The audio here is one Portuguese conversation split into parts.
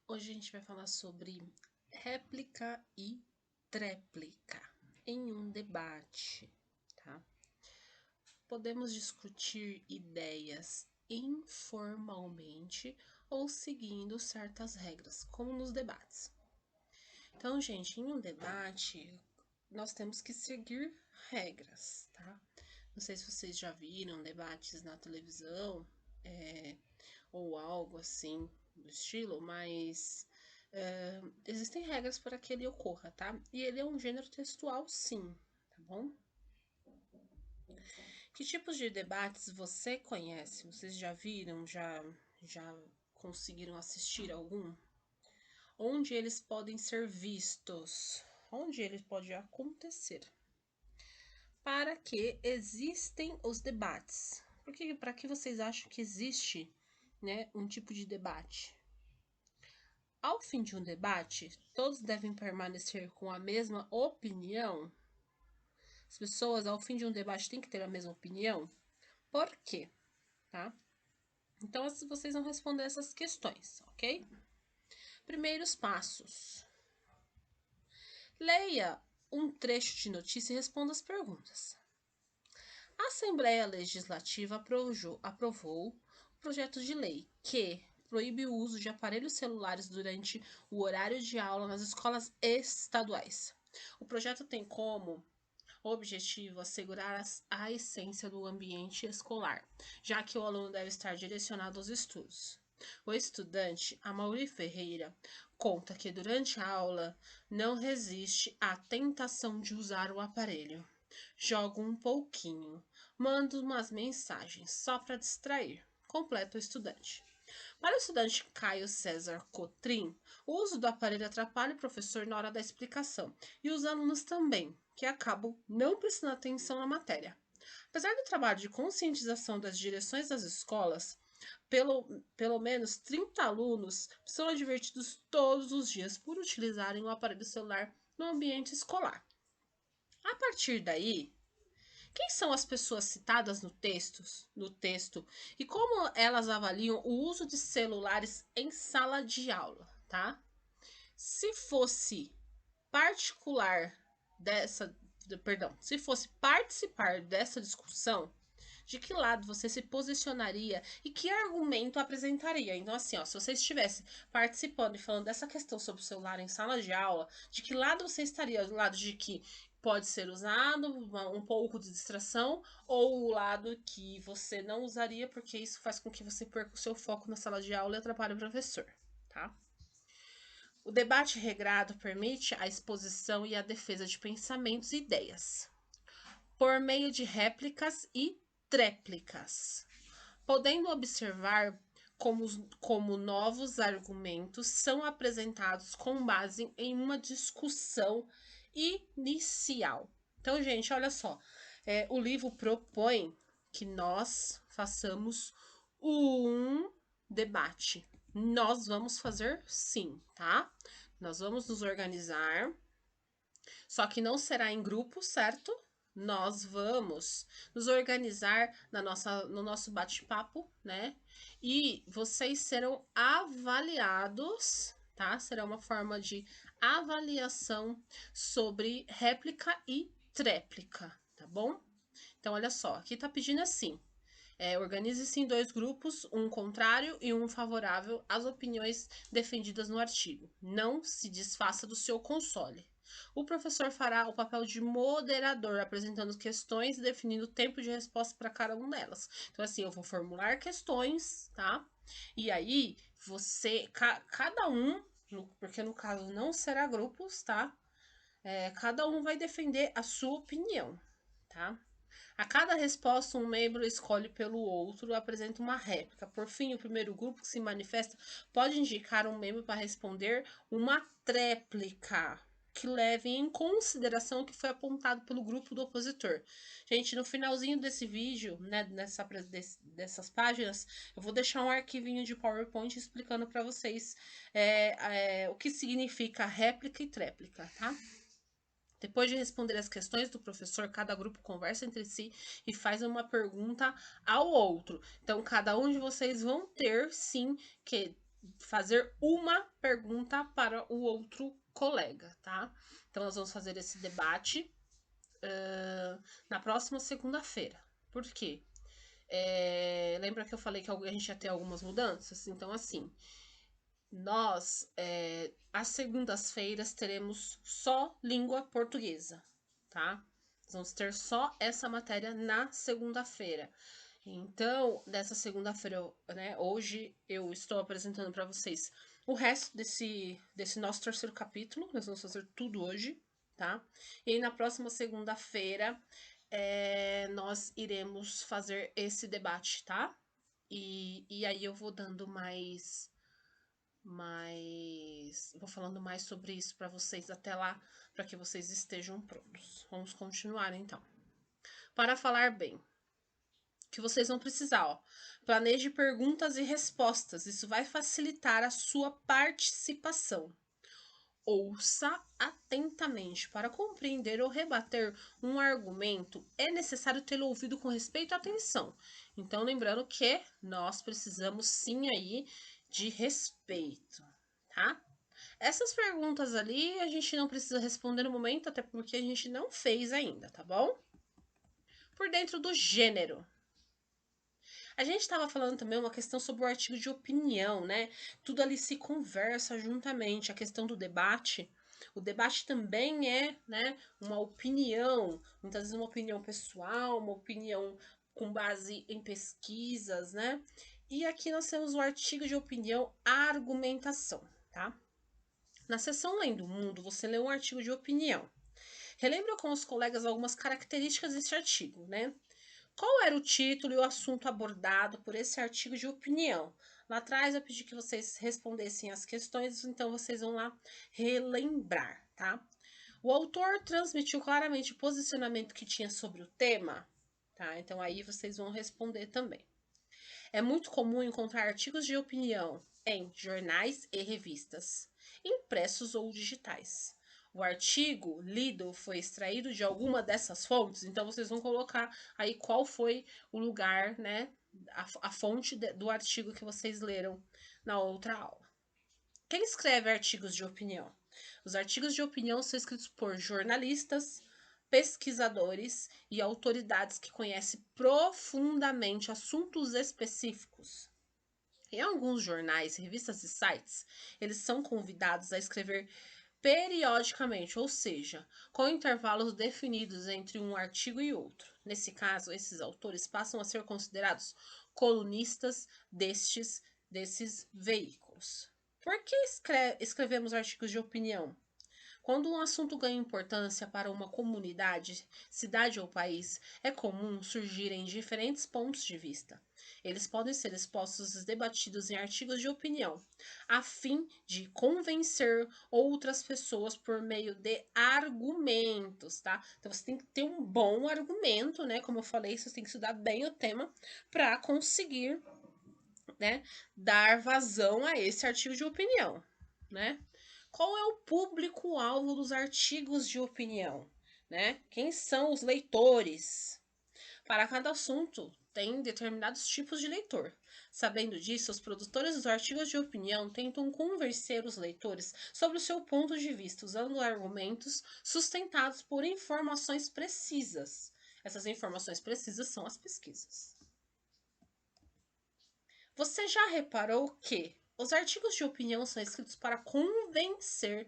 Hoje a gente vai falar sobre réplica e tréplica em um debate, tá? Podemos discutir ideias informalmente ou seguindo certas regras, como nos debates. Então, gente, em um debate, nós temos que seguir regras, tá? Não sei se vocês já viram debates na televisão, ou algo assim do estilo, mas existem regras para que ele ocorra, tá? E ele é um gênero textual, sim, tá bom? Que tipos de debates você conhece? Vocês já viram? Já conseguiram assistir algum? Onde eles podem ser vistos? Onde eles podem acontecer? Para que existem os debates? Porque para que vocês acham que existe, né, um tipo de debate? Ao fim de um debate, todos devem permanecer com a mesma opinião? As pessoas, ao fim de um debate, têm que ter a mesma opinião? Por quê? Tá? Então, vocês vão responder essas questões, ok? Primeiros passos. Leia um trecho de notícia e responda as perguntas. A Assembleia Legislativa aprovou o projeto de lei que proíbe o uso de aparelhos celulares durante o horário de aula nas escolas estaduais. O projeto tem como objetivo assegurar a essência do ambiente escolar, já que o aluno deve estar direcionado aos estudos. O estudante Amaury Ferreira conta que durante a aula não resiste à tentação de usar o aparelho. Jogo um pouquinho, mando umas mensagens só para distrair, completa o estudante. Para o estudante Caio César Cotrim, o uso do aparelho atrapalha o professor na hora da explicação e os alunos também, que acabam não prestando atenção na matéria. Apesar do trabalho de conscientização das direções das escolas, pelo menos 30 alunos são advertidos todos os dias por utilizarem o aparelho celular no ambiente escolar. A partir daí, quem são as pessoas citadas no texto e como elas avaliam o uso de celulares em sala de aula, tá? Se fosse particular dessa, se fosse participar dessa discussão, de que lado você se posicionaria e que argumento apresentaria? Então, assim, ó, se você estivesse participando e falando dessa questão sobre o celular em sala de aula, de que lado você estaria? Do lado de que pode ser usado, um pouco de distração, ou o lado que você não usaria porque isso faz com que você perca o seu foco na sala de aula e atrapalhe o professor, tá? O debate regrado permite a exposição e a defesa de pensamentos e ideias, por meio de réplicas e tréplicas, podendo observar como novos argumentos são apresentados com base em uma discussão inicial. Então, gente, olha só, o livro propõe que nós façamos um debate. Nós vamos fazer sim, tá? Nós vamos nos organizar, só que não será em grupo, certo? Nós vamos nos organizar no nosso bate-papo, né? E vocês serão avaliados, tá? Será uma forma de avaliação sobre réplica e tréplica, tá bom? Então, olha só, aqui tá pedindo assim: organize-se em dois grupos, um contrário e um favorável às opiniões defendidas no artigo. Não se desfaça do seu console. O professor fará o papel de moderador, apresentando questões e definindo o tempo de resposta para cada uma delas. Então, assim, eu vou formular questões, tá? E aí, cada um, porque no caso não será grupos, tá? Cada um vai defender a sua opinião, tá? A cada resposta, um membro escolhe pelo outro apresenta uma réplica. Por fim, o primeiro grupo que se manifesta pode indicar um membro para responder uma tréplica, que leve em consideração o que foi apontado pelo grupo do opositor. Gente, no finalzinho desse vídeo, né, dessas páginas, eu vou deixar um arquivinho de PowerPoint explicando para vocês o que significa réplica e tréplica, tá? Depois de responder as questões do professor, cada grupo conversa entre si e faz uma pergunta ao outro. Então, cada um de vocês vão ter, sim, que fazer uma pergunta para o outro colega, tá? Então, nós vamos fazer esse debate na próxima segunda-feira. Por quê? Lembra que eu falei que a gente ia ter algumas mudanças? Então, assim, nós, às segundas-feiras, teremos só língua portuguesa, tá? Vamos ter só essa matéria na segunda-feira. Então, nessa segunda-feira, né, hoje eu estou apresentando para vocês o resto desse nosso terceiro capítulo. Nós vamos fazer tudo hoje, tá? E aí, na próxima segunda-feira, nós iremos fazer esse debate, tá? E aí eu vou dando vou falando mais sobre isso para vocês até lá, para que vocês estejam prontos. Vamos continuar então. Para falar bem, que vocês vão precisar, ó. Planeje perguntas e respostas. Isso vai facilitar a sua participação. Ouça atentamente. Para compreender ou rebater um argumento, é necessário tê-lo ouvido com respeito e atenção. Então, lembrando que nós precisamos sim aí de respeito, tá? Essas perguntas ali a gente não precisa responder no momento, até porque a gente não fez ainda, tá bom? Por dentro do gênero. A gente estava falando também uma questão sobre o artigo de opinião, né? Tudo ali se conversa juntamente. A questão do debate. O debate também é, né, uma opinião, muitas vezes uma opinião pessoal, uma opinião com base em pesquisas, né? E aqui nós temos o artigo de opinião, argumentação, tá? Na seção Lendo o Mundo, você lê um artigo de opinião. Relembra com os colegas algumas características desse artigo, né? Qual era o título e o assunto abordado por esse artigo de opinião? Lá atrás eu pedi que vocês respondessem as questões, então vocês vão lá relembrar, tá? O autor transmitiu claramente o posicionamento que tinha sobre o tema, tá? Então aí vocês vão responder também. É muito comum encontrar artigos de opinião em jornais e revistas, impressos ou digitais. O artigo lido foi extraído de alguma dessas fontes, então vocês vão colocar aí qual foi o lugar, né, a fonte do artigo que vocês leram na outra aula. Quem escreve artigos de opinião? Os artigos de opinião são escritos por jornalistas, pesquisadores e autoridades que conhecem profundamente assuntos específicos. Em alguns jornais, revistas e sites, eles são convidados a escrever periodicamente, ou seja, com intervalos definidos entre um artigo e outro. Nesse caso, esses autores passam a ser considerados colunistas desses veículos. Por que escrevemos artigos de opinião? Quando um assunto ganha importância para uma comunidade, cidade ou país, é comum surgirem diferentes pontos de vista. Eles podem ser expostos e debatidos em artigos de opinião, a fim de convencer outras pessoas por meio de argumentos, tá? Então você tem que ter um bom argumento, né? Como eu falei, você tem que estudar bem o tema para conseguir, né, dar vazão a esse artigo de opinião, né? Qual é o público-alvo dos artigos de opinião, né? Quem são os leitores? Para cada assunto, tem determinados tipos de leitor. Sabendo disso, os produtores dos artigos de opinião tentam convencer os leitores sobre o seu ponto de vista, usando argumentos sustentados por informações precisas. Essas informações precisas são as pesquisas. Você já reparou que os artigos de opinião são escritos para convencer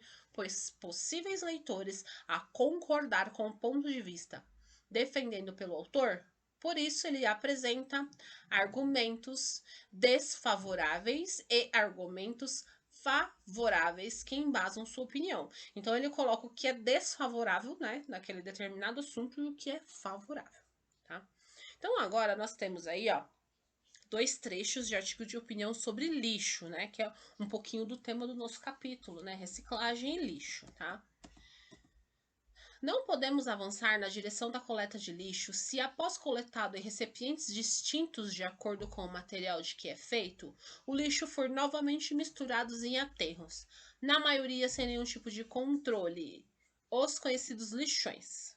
possíveis leitores a concordar com o ponto de vista defendendo pelo autor? Por isso, ele apresenta argumentos desfavoráveis e argumentos favoráveis que embasam sua opinião. Então, ele coloca o que é desfavorável, né, naquele determinado assunto e o que é favorável, tá? Então, agora nós temos aí, ó, dois trechos de artigo de opinião sobre lixo, né? Que é um pouquinho do tema do nosso capítulo, né? Reciclagem e lixo, tá? Não podemos avançar na direção da coleta de lixo se, após coletado em recipientes distintos de acordo com o material de que é feito, o lixo for novamente misturado em aterros, na maioria sem nenhum tipo de controle, os conhecidos lixões.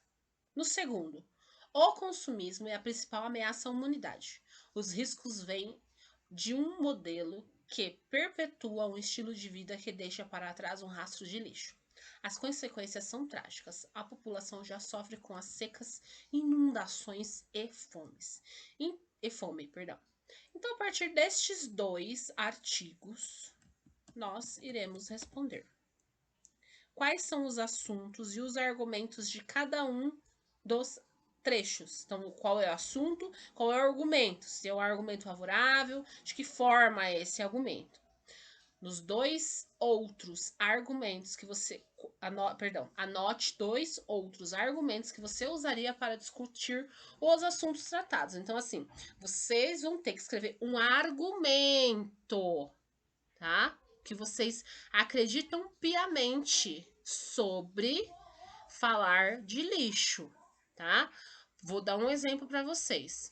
No segundo, o consumismo é a principal ameaça à humanidade. Os riscos vêm de um modelo que perpetua um estilo de vida que deixa para trás um rastro de lixo. As consequências são trágicas. A população já sofre com as secas, inundações e fome, perdão. Então, a partir destes 2 artigos, nós iremos responder. Quais são os assuntos e os argumentos de cada um dos trechos? Então, qual é o assunto, qual é o argumento? Se é um argumento favorável, de que forma é esse argumento? Nos 2 outros argumentos que você... anote 2 outros argumentos que você usaria para discutir os assuntos tratados. Então, assim, vocês vão ter que escrever um argumento, tá? Que vocês acreditam piamente sobre falar de lixo, tá? Vou dar um exemplo para vocês.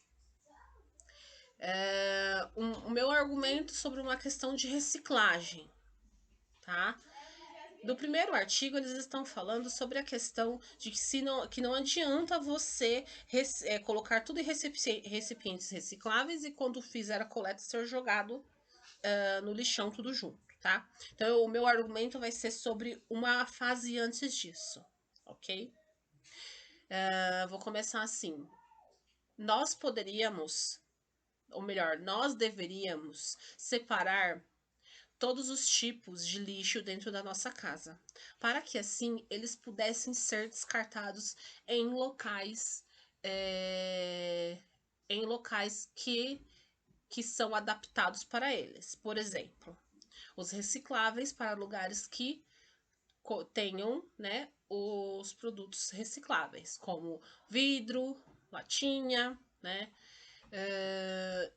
O meu argumento sobre uma questão de reciclagem, tá? No primeiro artigo, eles estão falando sobre a questão de que não adianta você colocar tudo em recipientes recicláveis e quando fizer a coleta ser jogado no lixão tudo junto, tá? Então, o meu argumento vai ser sobre uma fase antes disso, ok? Vou começar assim. Nós poderíamos, ou melhor, nós deveríamos separar todos os tipos de lixo dentro da nossa casa, para que assim eles pudessem ser descartados em locais que são adaptados para eles. Por exemplo, os recicláveis para lugares que tenham, né, os produtos recicláveis, como vidro, latinha, né,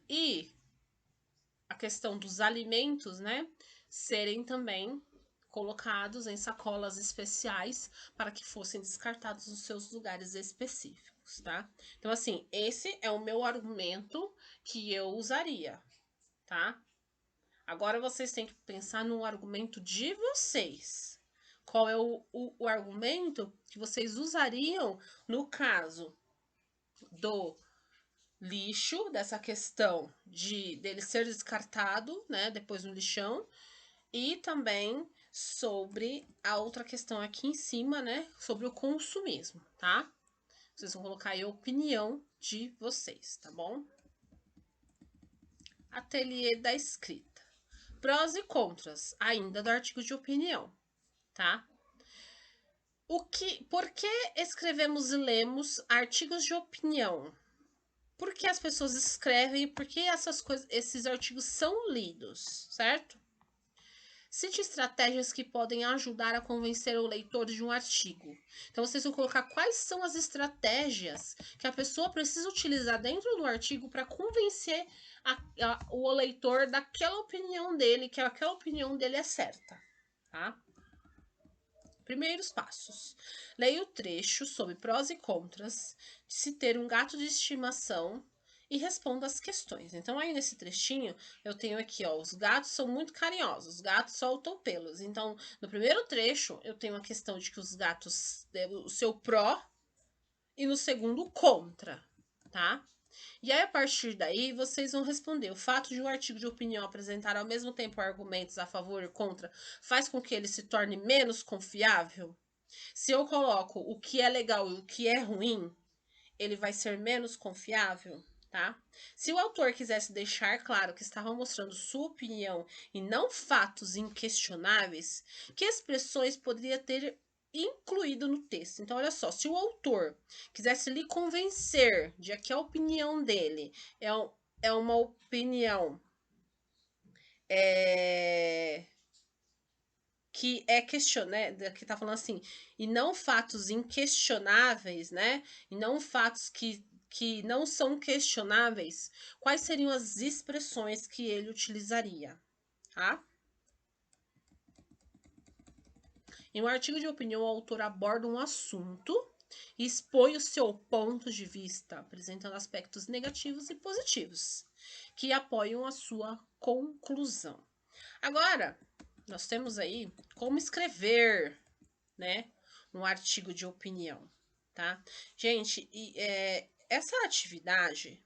e a questão dos alimentos, né, serem também colocados em sacolas especiais para que fossem descartados nos seus lugares específicos, tá? Então, assim, esse é o meu argumento que eu usaria, tá? Agora vocês têm que pensar no argumento de vocês. Qual é o argumento que vocês usariam no caso do lixo, dessa questão dele ser descartado, né, depois no lixão, e também sobre a outra questão aqui em cima, né, sobre o consumismo, tá? Vocês vão colocar aí a opinião de vocês, tá bom? Ateliê da escrita. Prós e contras, ainda do artigo de opinião, tá? Por que escrevemos e lemos artigos de opinião? Por que as pessoas escrevem e por que esses artigos são lidos, certo? Cite estratégias que podem ajudar a convencer o leitor de um artigo. Então, vocês vão colocar quais são as estratégias que a pessoa precisa utilizar dentro do artigo para convencer o leitor daquela opinião dele, que aquela opinião dele é certa, tá? Primeiros passos. Leia o trecho sobre prós e contras de se ter um gato de estimação e responda as questões. Então, aí nesse trechinho, eu tenho aqui, ó, os gatos são muito carinhosos, os gatos soltam pelos. Então, no primeiro trecho, eu tenho a questão de que os gatos, o seu pró, e no segundo, contra, tá? E aí, a partir daí, vocês vão responder. O fato de um artigo de opinião apresentar ao mesmo tempo argumentos a favor e contra faz com que ele se torne menos confiável? Se eu coloco o que é legal e o que é ruim, ele vai ser menos confiável, tá? Se o autor quisesse deixar claro que estava mostrando sua opinião e não fatos inquestionáveis, que expressões poderia ter incluído no texto? Então, olha só, se o autor quisesse lhe convencer de que a opinião dele é uma opinião que é questionável, que tá falando assim, e não fatos inquestionáveis, né? E não fatos que não são questionáveis, quais seriam as expressões que ele utilizaria, tá? Em um artigo de opinião, o autor aborda um assunto e expõe o seu ponto de vista, apresentando aspectos negativos e positivos, que apoiam a sua conclusão. Agora, nós temos aí como escrever, né, um artigo de opinião, tá? Gente, essa atividade,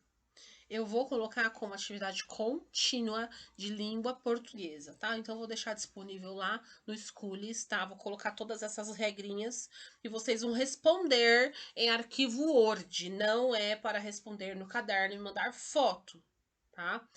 eu vou colocar como atividade contínua de língua portuguesa, tá? Então, eu vou deixar disponível lá no Schools, tá? Vou colocar todas essas regrinhas e vocês vão responder em arquivo Word. Não é para responder no caderno e mandar foto, tá?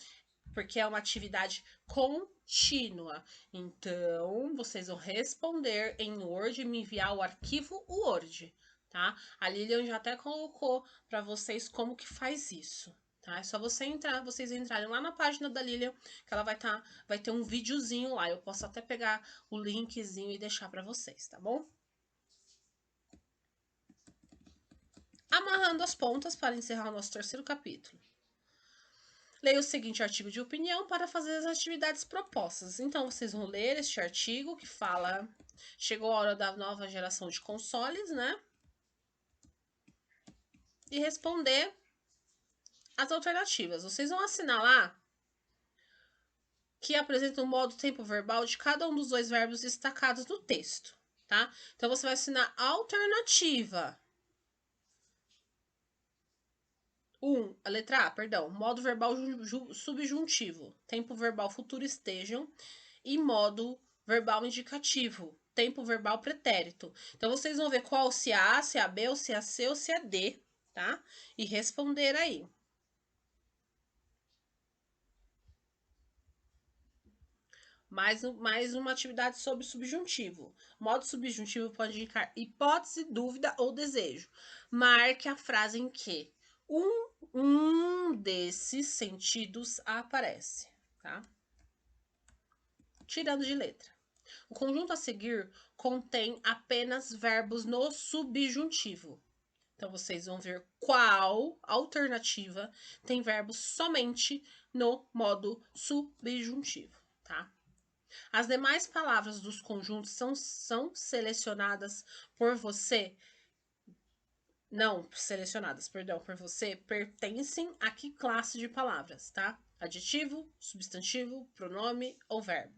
Porque é uma atividade contínua. Então, vocês vão responder em Word e me enviar o arquivo Word, tá? A Lilian já até colocou para vocês como que faz isso. Tá? É só vocês entrarem lá na página da Lilian, que ela vai ter um videozinho lá. Eu posso até pegar o linkzinho e deixar para vocês, tá bom? Amarrando as pontas para encerrar o nosso terceiro capítulo. Leia o seguinte artigo de opinião para fazer as atividades propostas. Então, vocês vão ler este artigo que fala: chegou a hora da nova geração de consoles, né? E responder as alternativas. Vocês vão assinalar que apresenta o modo tempo verbal de cada um dos dois verbos destacados no texto, tá? Então, você vai assinar a alternativa. A letra A, perdão. Modo verbal subjuntivo. Tempo verbal futuro estejam. E modo verbal indicativo. Tempo verbal pretérito. Então, vocês vão ver qual, se é A, se é B, ou se é C, ou se é D, tá? E responder aí. Mais uma atividade sobre subjuntivo. Modo subjuntivo pode indicar hipótese, dúvida ou desejo. Marque a frase em que um desses sentidos aparece, tá? Tirando de letra. O conjunto a seguir contém apenas verbos no subjuntivo. Então, vocês vão ver qual alternativa tem verbos somente no modo subjuntivo, tá? As demais palavras dos conjuntos são selecionadas por você. Não selecionadas, perdão, por você, pertencem a que classe de palavras, tá? Adjetivo, substantivo, pronome ou verbo.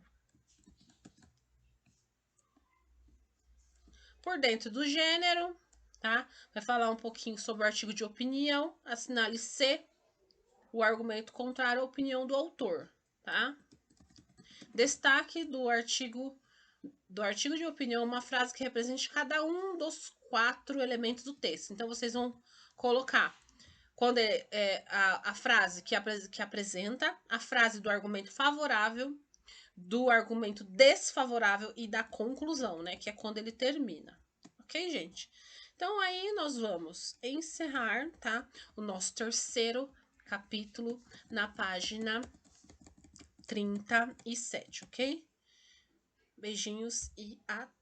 Por dentro do gênero, tá? Vai falar um pouquinho sobre o artigo de opinião, assinale C, o argumento contrário à opinião do autor, tá? Destaque do artigo de opinião uma frase que represente cada um dos 4 elementos do texto. Então, vocês vão colocar quando a frase que apresenta, a frase do argumento favorável, do argumento desfavorável e da conclusão, né? Que é quando ele termina. Ok, gente? Então, aí nós vamos encerrar, tá? O nosso terceiro capítulo na página 37, ok? Beijinhos e até!